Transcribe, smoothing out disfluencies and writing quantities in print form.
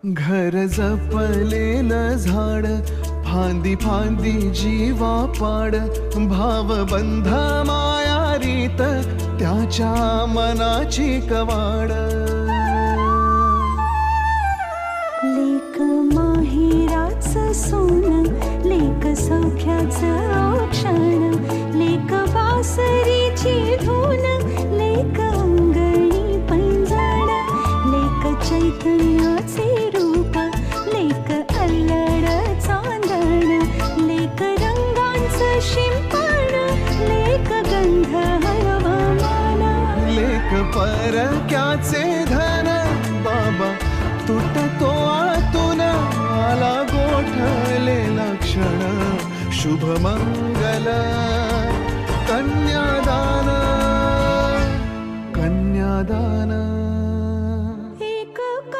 घर जपलेलं झाड, फांदी फांदी जीवा पाड, भावबंध माया रीत त्याच्या मनाची कवाड. लेक माहेराचं सोनं, लेक सौख्याचं औक्षण, लेक बासरीची धून, लेक अंगणी पैंजण, लेक चैतन्याचे रूप, लेक अल्लड चांदण, लेक रंगांचं शिंपण, लेक गंध हवामान, लेक परक्याचे धन, बाबा तुटतो आतून, आला गोठलेला क्षण, शुभ मंगल कन्यादान, कन्यादान.